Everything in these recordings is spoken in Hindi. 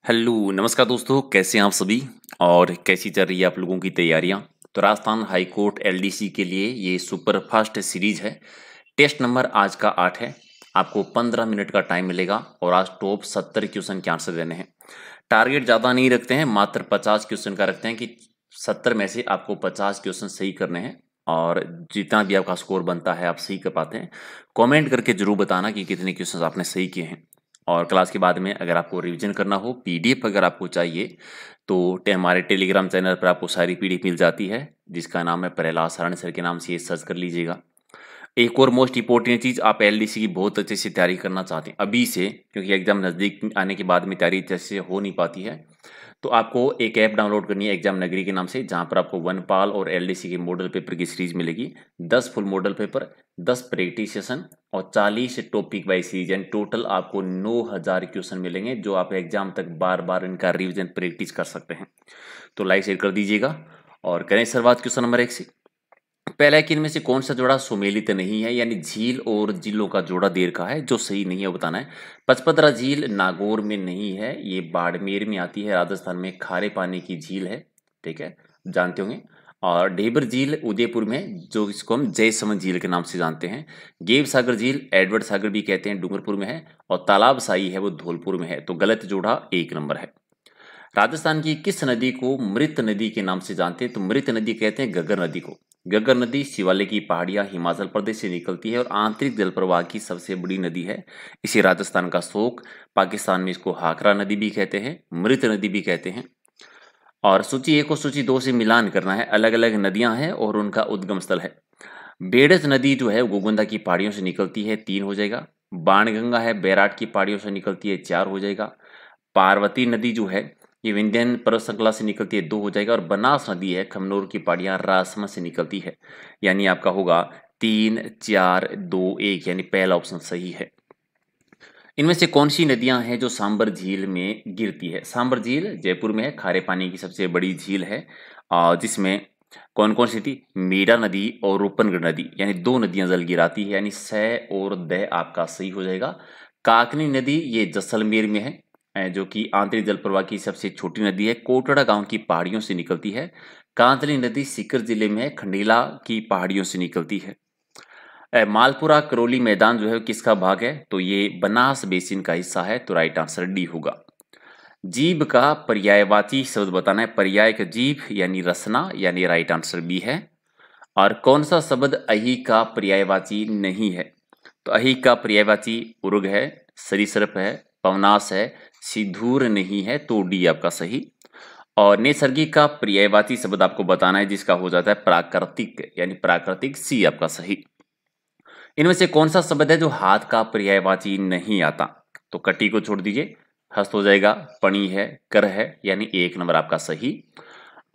हेलो नमस्कार दोस्तों, कैसे हैं आप सभी और कैसी चल रही है आप लोगों की तैयारियां। तो राजस्थान हाई कोर्ट एलडीसी के लिए ये सुपर फास्ट सीरीज है। टेस्ट नंबर आज का 8 है। आपको 15 मिनट का टाइम मिलेगा और आज टॉप 70 क्वेश्चन के आंसर देने हैं। टारगेट ज़्यादा नहीं रखते हैं, मात्र 50 क्वेश्चन का रखते हैं कि 70 में से आपको 50 क्वेश्चन सही करने हैं और जितना भी आपका स्कोर बनता है आप सही कर पाते हैं। कमेंट करके जरूर बताना कि कितने क्वेश्चन आपने सही किए हैं। और क्लास के बाद में अगर आपको रिवीजन करना हो, पीडीएफ अगर आपको चाहिए तो हमारे टेलीग्राम चैनल पर आपको सारी पीडीएफ मिल जाती है, जिसका नाम है प्रहलाद सरावण सर के नाम से ये सर्च कर लीजिएगा। एक और मोस्ट इंपॉर्टेंट चीज़, आप एलडीसी की बहुत अच्छे से तैयारी करना चाहते हैं अभी से, क्योंकि एग्जाम नज़दीक आने के बाद में तैयारी अच्छे से हो नहीं पाती है, तो आपको एक ऐप डाउनलोड करनी है एग्जाम नगरी के नाम से, जहां पर आपको वनपाल और एलडीसी के मॉडल पेपर की सीरीज मिलेगी। 10 full model paper, 10 practice session और 40 topic wise series, and total आपको 9000 क्वेश्चन मिलेंगे, जो आप एग्जाम तक बार बार इनका रिविजन प्रैक्टिस कर सकते हैं। तो लाइक शेयर कर दीजिएगा और करें शुरुआत क्वेश्चन नंबर 1 से। पहला कि इनमें से कौन सा जोड़ा सुमेलित नहीं है, यानी झील और जिलों का जोड़ा देर का है, जो सही नहीं है वो बताना है। पचपदरा झील नागौर में नहीं है, ये बाड़मेर में आती है, राजस्थान में खारे पानी की झील है, ठीक है, जानते होंगे। और ढेबर झील उदयपुर में, जो इसको हम जयसमंद झील के नाम से जानते हैं। गेव सागर झील एडवर्ड सागर भी कहते हैं, डूंगरपुर में है। और तालाब साई है वो धौलपुर में है। तो गलत जोड़ा 1 नंबर है। राजस्थान की किस नदी को मृत नदी के नाम से जानते हैं? तो मृत नदी कहते हैं गग्गर नदी को। गग्गर नदी शिवालिक की पहाड़ियां हिमाचल प्रदेश से निकलती है और आंतरिक जल प्रवाह की सबसे बड़ी नदी है। इसे राजस्थान का शोक, पाकिस्तान में इसको हाकरा नदी भी कहते हैं, मृत नदी भी कहते हैं। और सूची 1 और सूची 2 से मिलान करना है। अलग अलग नदियां हैं और उनका उद्गम स्थल है। बेड़स नदी जो है गोगुंदा की पहाड़ियों से निकलती है, 3 हो जाएगा। बाणगंगा है बैराट की पहाड़ियों से निकलती है, 4 हो जाएगा। पार्वती नदी जो है ये विंध्यन पर्वत श्रृंखला से निकलती है, 2 हो जाएगा। और बनास नदी है खमनोर की पहाड़ियां राजसमंद से निकलती है, यानी आपका होगा 3 4 2 1, यानी पहला ऑप्शन सही है। इनमें से कौन सी नदियां हैं जो सांबर झील में गिरती है? सांबर झील जयपुर में है, खारे पानी की सबसे बड़ी झील है, जिसमें कौन कौन सी थी? मीरा नदी और रूपनगढ़ नदी, यानी 2 नदियां जल गिराती है, यानी स और द आपका सही हो जाएगा। काकनी नदी ये जैसलमेर में है, जो कि आंतरिक जल प्रवाह की सबसे छोटी नदी है, कोटड़ा गांव की पहाड़ियों से निकलती है। कांतली नदी सीकर जिले में है, खंडेला की पहाड़ियों से निकलती है। मालपुरा करौली मैदान जो है किसका भाग है? तो ये बनास बेसिन का हिस्सा है, तो राइट आंसर डी होगा। जीभ का पर्यायवाची शब्द बताना है। पर्याय का जीभ यानी रसना, यानी राइट आंसर बी है। और कौन सा शब्द अहि का पर्यायवाची नहीं है? तो अहि का पर्यायवाची उर्ग है, सरीसृप है, पवनास है, सिधूर नहीं है, तो डी आपका सही। और नैसर्गिक का पर्यायवाची शब्द आपको बताना है, जिसका हो जाता है प्राकृतिक, यानी प्राकृतिक, सी आपका सही। इनमें से कौन सा शब्द है जो हाथ का पर्यायवाची नहीं आता? तो कटी को छोड़ दीजिए, हस्त हो जाएगा, पणी है, कर है, यानी 1 नंबर आपका सही।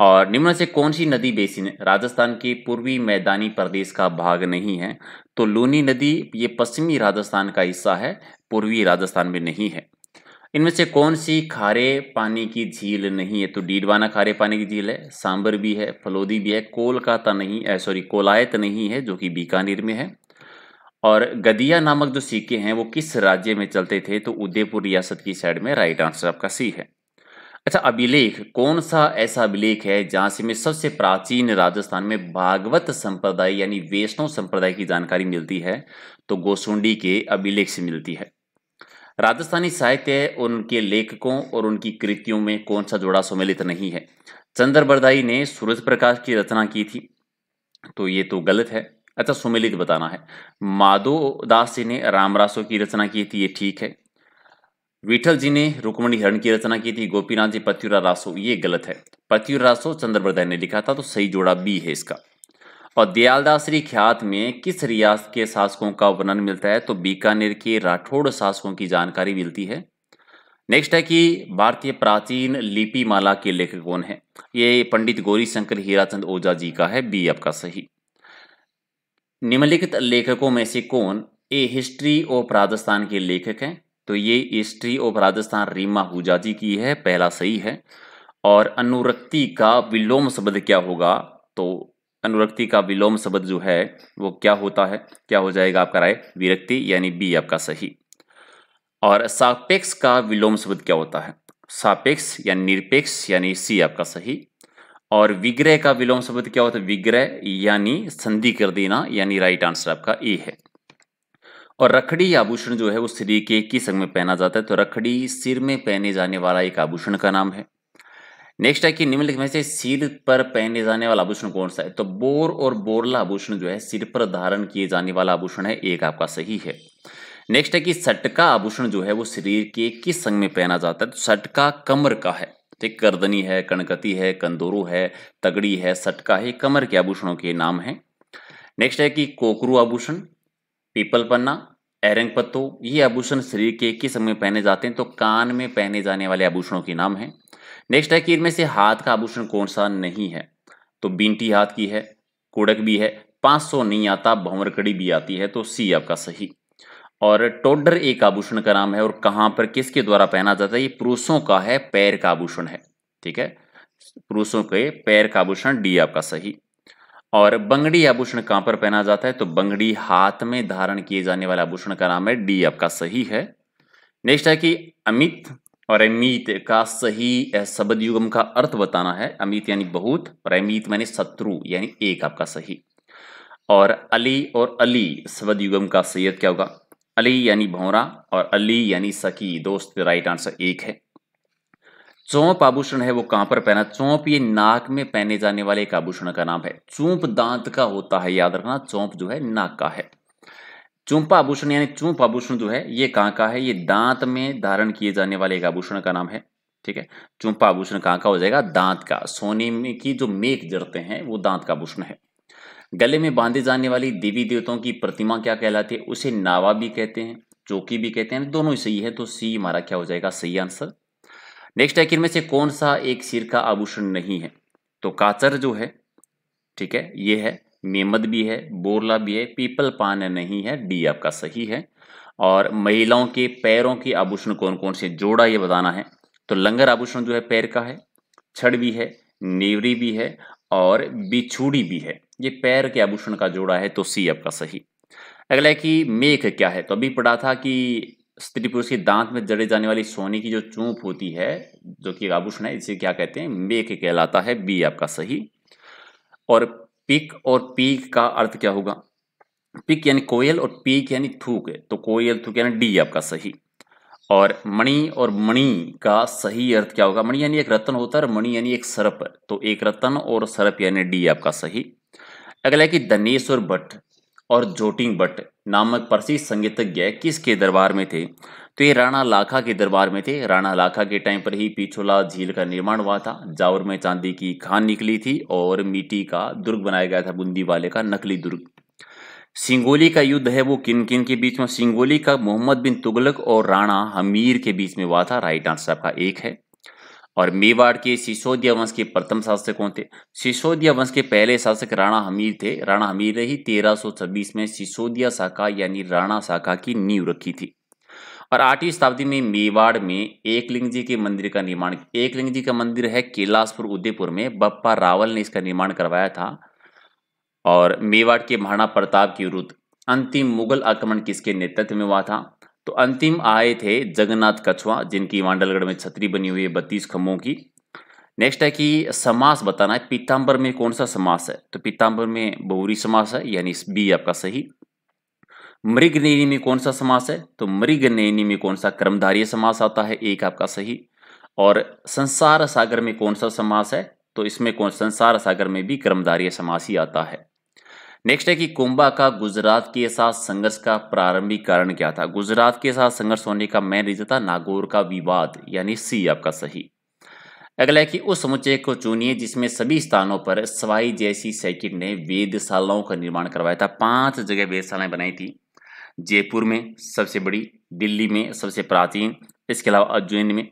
और निम्न से कौन सी नदी बेसिन राजस्थान के पूर्वी मैदानी प्रदेश का भाग नहीं है? तो लूनी नदी ये पश्चिमी राजस्थान का हिस्सा है, पूर्वी राजस्थान में नहीं है। इनमें से कौन सी खारे पानी की झील नहीं है? तो डीडवाना खारे पानी की झील है, सांबर भी है, फलोदी भी है, कोलकाता नहीं, सॉरी कोलायत नहीं है, जो कि बीकानेर में है। और गदिया नामक जो सिक्के हैं वो किस राज्य में चलते थे? तो उदयपुर रियासत की साइड में, राइट आंसर आपका सी है। अच्छा, अभिलेख कौन सा ऐसा अभिलेख है जहां से में सबसे प्राचीन राजस्थान में भागवत संप्रदाय यानी वैष्णव संप्रदाय की जानकारी मिलती है? तो गोसुंडी के अभिलेख से मिलती है। राजस्थानी साहित्य उनके लेखकों और उनकी कृतियों में कौन सा जोड़ा सम्मिलित नहीं है? चंद्र बरदाई ने सूरज प्रकाश की रचना की थी, तो ये तो गलत है। अच्छा, सुमेलित बताना है। माधो दास जी ने रामरासो की रचना की थी, ये ठीक है। विठल जी ने रुक्मणी हरण की रचना की थी, गोपीनाथ जी पत्युरा रासो, ये गलत है। पत्युरा रासो चंद्रबरदाई ने लिखा था, तो सही जोड़ा बी है इसका। और दयालदासरी ख्यात में किस रियासत के शासकों का वर्णन मिलता है? तो बीकानेर के राठौड़ शासकों की जानकारी मिलती है। नेक्स्ट है कि भारतीय प्राचीन लिपि माला के लेखक कौन है? ये पंडित गौरी शंकर हीराचंद ओझा जी का है, बी आपका सही। निम्नलिखित लेखकों में से कौन ए हिस्ट्री ऑफ राजस्थान के लेखक हैं? तो ये हिस्ट्री ऑफ राजस्थान रीमा हुजा जी की है, पहला सही है। और अनुरक्ति का विलोम शब्द क्या होगा? तो अनुरक्ति का विलोम शब्द जो है वो क्या होता है, क्या हो जाएगा आपका राय? विरक्ति, यानी बी आपका सही। और सापेक्ष का विलोम शब्द क्या होता है? सापेक्ष यानी निरपेक्ष यानी सी आपका सही। और विग्रह का विलोम शब्द क्या होता है? विग्रह यानी संधि कर देना, यानी राइट आंसर आपका ए है। और रखड़ी आभूषण जो है वो शरीर के किस अंग में पहना जाता है? तो रखड़ी सिर में पहने जाने वाला एक आभूषण का नाम है। नेक्स्ट है कि निम्नलिखित में से सिर पर पहने जाने वाला आभूषण कौन सा है? तो बोर और बोरला आभूषण जो है सिर पर धारण किए जाने वाला आभूषण है, एक आपका सही है। नेक्स्ट है कि सटका आभूषण जो है वो शरीर के किस अंग में पहना जाता है? तो सटका कमर का है, ठीक, करदनी है, कणकती है, कंदोरू है, तगड़ी है, सटका है, कमर के आभूषणों के नाम है। नेक्स्ट है कि कोकरू आभूषण, पीपल पन्ना, एरंग पत्तो, ये आभूषण शरीर के किस अंग में पहने जाते हैं? तो कान में पहने जाने वाले आभूषणों के नाम है। नेक्स्ट है कि इनमें से हाथ का आभूषण कौन सा नहीं है? तो बींटी हाथ की है, कुड़क भी है, 500 नहीं आता, भंवरकड़ी भी आती है, तो सी आपका सही। और टोडर एक आभूषण का नाम है और कहां पर किसके द्वारा पहना जाता है? ये पुरुषों का है, पैर का आभूषण है, ठीक है, पुरुषों के पैर का आभूषण, डी आपका सही। और बंगड़ी आभूषण कहां पर पहना जाता है? तो बंगड़ी हाथ में धारण किए जाने वाले आभूषण का नाम है, डी आपका सही है। नेक्स्ट है कि अमित और अमित का सही शब्द युग्म का अर्थ बताना है। अमित यानी बहुत और अमित माने शत्रु, यानी एक आपका सही। और अली और अली शब्द युग्म का सही अर्थ क्या होगा? अली यानी भौरा और अली यानी सखी, दोस्त, राइट आंसर एक है। चौंप आभूषण है वो कहां पर पहना? चौंप ये नाक में पहने जाने वाले एक आभूषण का नाम है। चूंप दांत का होता है, याद रखना, चौंप जो है नाक का है। चुंपा आभूषण यानी चूंप आभूषण जो है ये कहां का है? ये दांत में धारण किए जाने वाले एक आभूषण का नाम है, ठीक है। चुंपा आभूषण कहां का हो जाएगा? दांत का। सोने में की जो मेख जड़ते हैं वो दांत का आभूषण है। गले में बांधे जाने वाली देवी देवताओं की प्रतिमा क्या कहलाती है? उसे नावा भी कहते हैं, चौकी भी कहते हैं, दोनों ही सही है, तो सी हमारा क्या हो जाएगा? सही आंसर। नेक्स्ट है कि इनमें से कौन सा एक सिर का आभूषण नहीं है? तो काचर जो है, ठीक है, ये है, मेमद भी है, बोरला भी है, पीपल पान नहीं है, डी आपका सही है। और महिलाओं के पैरों के आभूषण कौन कौन से? जोड़ा ये बताना है। तो लंगर आभूषण जो है पैर का है, छड़ भी है, नेवरी भी है और बिछुड़ी भी है, ये पैर के आभूषण का जोड़ा है, तो सी आपका सही। अगला है कि मेख क्या है? तो अभी पढ़ा था कि स्त्री पुरुष के दांत में जड़े जाने वाली सोने की जो चूंप होती है, जो कि आभूषण है, इसे क्या कहते हैं? मेख कहलाता है, बी आपका सही। और पिक और पीक का अर्थ क्या होगा? पिक यानी कोयल और पीक यानी थूक है, तो कोयल थूक यानी डी आपका सही। और मणि और मणि का सही अर्थ क्या होगा? मणि यानी एक रत्न होता है और मणि यानी एक सरप, तो एक रत्न और सरप यानी डी आपका सही। अगला है कि धनेश्वर भट्ट और जोटिंग भट्ट नामक प्रसिद्ध संगीतज्ञ किसके दरबार में थे? तो ये राणा लाखा के दरबार में थे। राणा लाखा के टाइम पर ही पिछोला झील का निर्माण हुआ था, जावर में चांदी की खान निकली थी और मिट्टी का दुर्ग बनाया गया था, बूंदी वाले का नकली दुर्ग। सिंगोली का युद्ध है वो किन किन के बीच में? सिंगोली का मोहम्मद बिन तुगलक और राणा हमीर के बीच में हुआ था, राइट आंसर आपका एक है। और मेवाड़ के सिसोदिया वंश के प्रथम शासक कौन थे? सिसोदिया वंश के पहले शासक राणा हमीर थे। राणा हमीर ने ही 1326 में सिसोदिया शाखा यानी राणा शाखा की नींव रखी थी। और 8वीं शताब्दी में मेवाड़ में एकलिंग जी के मंदिर का निर्माण, एकलिंग जी का मंदिर है कैलाशपुर उदयपुर में, बप्पा रावल ने इसका निर्माण करवाया था। और मेवाड़ के महाराणा प्रताप के विरुद्ध अंतिम मुगल आक्रमण किसके नेतृत्व में हुआ था? तो अंतिम आए थे जगन्नाथ कछुआ, जिनकी वांडलगढ़ में छतरी बनी हुई है 32 खम्भों की। नेक्स्ट है कि समास बताना है, पीताम्बर में कौन सा समास है? तो पीताम्बर में बहुरी समास है, यानी बी आपका सही। मृगनयनी में कौन सा समास है? तो मृगनयनी में कौन सा? कर्मधारय समास आता है, एक आपका सही। और संसार सागर में कौन सा समास है? तो इसमें कौन? संसार सागर में भी कर्मधारय समास ही आता है। नेक्स्ट है कि कुंभा का गुजरात के साथ संघर्ष का प्रारंभिक कारण क्या था? गुजरात के साथ संघर्ष होने का मेन रीजन था नागौर का विवाद, यानी सी आपका सही। अगला है कि उस समुच्चय को चुनिए जिसमें सभी स्थानों पर सवाई जैसी सेकंड ने वेधशालाओं का निर्माण करवाया था। 5 जगह वेधशालाएं बनाई थी। जयपुर में सबसे बड़ी, दिल्ली में सबसे प्राचीन, इसके अलावा उज्जैन में,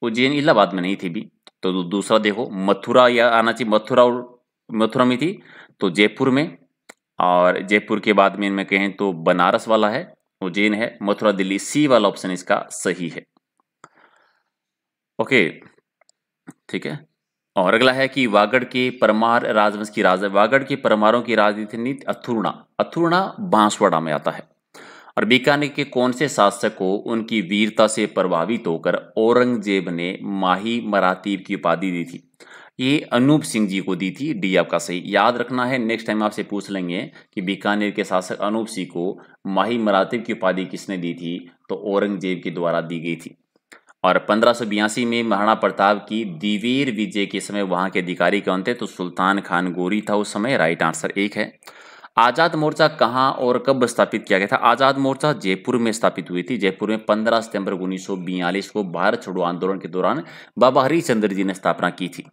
उज्जैन इलाहाबाद में नहीं थी भी। तो दूसरा देखो, मथुरा या आना चाहिए, मथुरा और मथुरा में थी, तो जयपुर में। और जयपुर के बाद में कहें तो बनारस वाला है, उज्जैन है, मथुरा दिल्ली, सी वाला ऑप्शन इसका सही है। ओके, ठीक है। और अगला है कि वागड़ के परमार राजवंश की राजा, वागड़ के परमारों की राजनीति नीति अथुर्णा, अथुर्णा बांसवाड़ा में आता है। और बीकानेर के कौन से शासक को उनकी वीरता से प्रभावित होकर औरंगजेब ने माही मरातीब की उपाधि दी थी? ये अनूप सिंह जी को दी थी। डी आपका सही। याद रखना है, नेक्स्ट टाइम आपसे पूछ लेंगे कि बीकानेर के शासक अनूप सिंह को माही मरातीब की उपाधि किसने दी थी, तो औरंगजेब के द्वारा दी गई थी। और 1582 में महाराणा प्रताप की दिवेर विजय के समय वहां के अधिकारी कौन थे, तो सुल्तान खान गोरी था उस समय। राइट आंसर 1 है। आजाद मोर्चा कहां और कब स्थापित किया गया था? आजाद मोर्चा जयपुर में स्थापित हुई थी। जयपुर में 15 सितंबर 1942 को भारत छोड़ो आंदोलन के दौरान बाबा हरिश्चंद्र जी ने स्थापना की थी।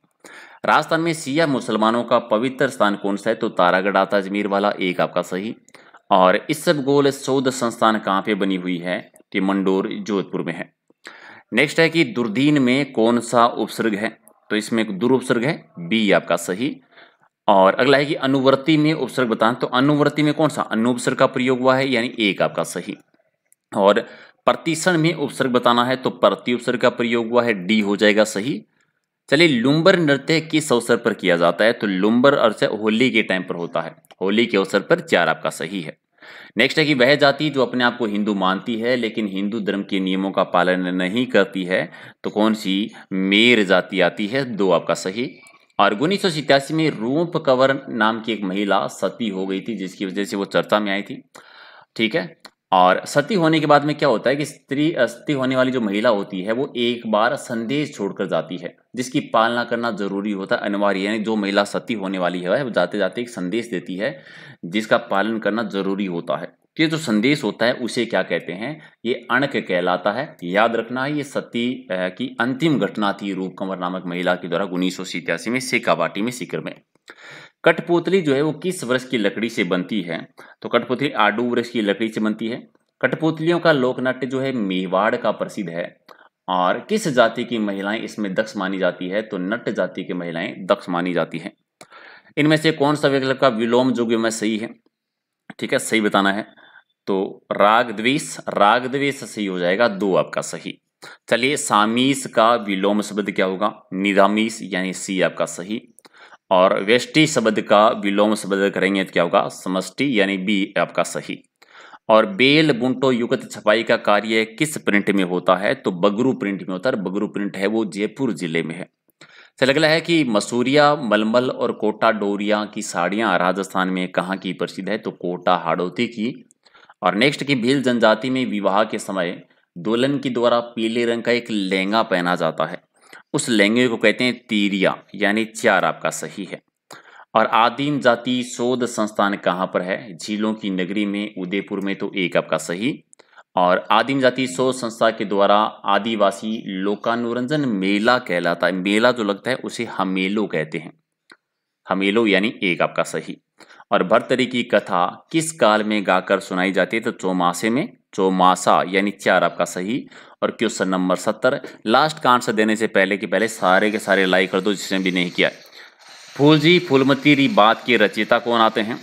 राजस्थान में सिया मुसलमानों का पवित्र स्थान कौन सा है, तो तारागढ़ आता अजमेर वाला। 1 आपका सही। और इसबगोल शोध संस्थान कहाँ पे बनी हुई है, तो मंडोर जोधपुर में है। नेक्स्ट है कि दुर्दीन में कौन सा उपसर्ग है, तो इसमें एक दुर उपसर्ग है। बी आपका सही। और अगला है कि अनुवर्ती में उपसर्ग बताना, तो अनुवर्ती में कौन सा अनुपसर्ग का प्रयोग हुआ है, यानी 1 आपका सही। और प्रतिशण में उपसर्ग बताना है, तो प्रति उपसर्ग का प्रयोग हुआ है। डी हो जाएगा सही। चलिए, लुम्बर नृत्य किस अवसर पर किया जाता है, तो लुम्बर अर्थ होली के टाइम पर होता है। होली के अवसर पर। 4 आपका सही है। नेक्स्ट है कि वह जाति जो अपने आप को हिंदू मानती है लेकिन हिंदू धर्म के नियमों का पालन नहीं करती है, तो कौन सी? मेर जाति आती है। 2 आपका सही। और 1987 में रूप कंवर नाम की एक महिला सती हो गई थी, जिसकी वजह से वो चर्चा में आई थी। ठीक है। और सती होने के बाद में क्या होता है कि सती होने वाली जो महिला होती है वो एक बार संदेश छोड़कर जाती है, जिसकी पालना करना जरूरी होता है, अनिवार्य। यानी जो महिला सती होने वाली है वो जाते जाते एक संदेश देती है जिसका पालन करना जरूरी होता है। तो ये जो संदेश होता है उसे क्या कहते हैं? ये अणक कहलाता है। याद रखना है, ये सती की अंतिम घटना थी रूप कंवर नामक महिला के द्वारा 1987 में शेखावाटी में सीकर में। कठपुतली जो है वो किस वृक्ष की लकड़ी से बनती है, तो कठपुतली आड़ू वृक्ष की लकड़ी से बनती है। कठपुतलियों का लोक नाट्य जो है मेवाड़ का प्रसिद्ध है। और किस जाति की महिलाएं इसमें दक्ष मानी जाती है, तो नट जाति की महिलाएं दक्ष मानी जाती हैं। इनमें से कौन सा विकल्प का विलोम जोग्य में सही है? ठीक है, सही बताना है। तो राग द्वेष सही हो जाएगा। 2 आपका सही। चलिए, सामीस का विलोम शब्द क्या होगा? निरामीस, यानी सी आपका सही। और वेष्टि शब्द का विलोम शब्द करेंगे तो क्या होगा? समष्टि, यानी बी आपका सही। और बेल बुंटो युगत छपाई का कार्य किस प्रिंट में होता है, तो बगरू प्रिंट में होता है। बगरू प्रिंट है वो जयपुर जिले में है। चल अगला है कि मसूरिया, मलमल और कोटा डोरिया की साड़ियां राजस्थान में कहाँ की प्रसिद्ध है, तो कोटा हाड़ौती की। और नेक्स्ट की भील जनजाति में विवाह के समय दुल्हन के द्वारा पीले रंग का एक लहंगा पहना जाता है, उस लहंगे को कहते हैं तीरिया, यानी 4 आपका सही है। और आदिम जाति शोध संस्थान कहाँ पर है? झीलों की नगरी में, उदयपुर में। तो 1 आपका सही। और आदिम जाति शोध संस्था के द्वारा आदिवासी लोकानुरंजन मेला कहलाता है। मेला जो लगता है उसे हमेलो कहते हैं। हमेलो, यानी 1 आपका सही। और भर्तरी की कथा किस काल में गाकर सुनाई जाती है, तो चौमासे में। चौमासा, यानी 4 आपका सही। और क्वेश्चन नंबर 70, लास्ट का आंसर देने से पहले के सारे के सारे लाइक कर दो जिसने भी नहीं किया। फूलजी फूलमती री बात के रचयिता कौन आते हैं,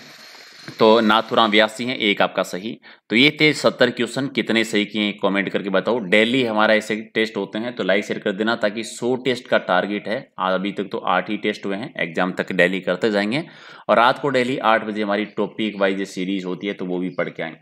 तो नाथुराम व्यास जी हैं। 1 आपका सही। तो ये थे 70 क्वेश्चन। कितने सही किए कमेंट करके बताओ। डेली हमारा ऐसे टेस्ट होते हैं तो लाइक शेयर कर देना, ताकि 100 टेस्ट का टारगेट है। अभी तक तो 8 ही टेस्ट हुए हैं, एग्जाम तक डेली करते जाएंगे। और रात को डेली 8 बजे हमारी टॉपिक वाइज सीरीज होती है, तो वो भी पढ़ के आए।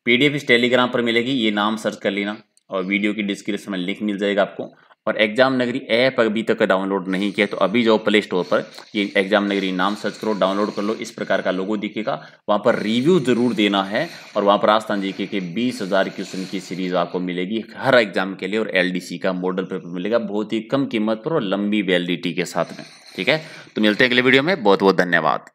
PDF इस टेलीग्राम पर मिलेगी, ये नाम सर्च कर लेना और वीडियो की डिस्क्रिप्शन में लिंक मिल जाएगा आपको। और एग्जाम नगरी ऐप अभी तक डाउनलोड नहीं किया तो अभी जाओ प्ले स्टोर पर, ये एग्जाम नगरी नाम सर्च करो, डाउनलोड कर लो। इस प्रकार का लोगो दिखेगा, वहाँ पर रिव्यू जरूर देना है। और वहाँ पर राजस्थान जीके के 20,000 क्वेश्चन की सीरीज आपको मिलेगी हर एग्जाम के लिए। और LDC का मॉडल पेपर मिलेगा बहुत ही कम कीमत पर और लंबी वैलिडिटी के साथ में। ठीक है, तो मिलते हैं अगले वीडियो में। बहुत बहुत धन्यवाद।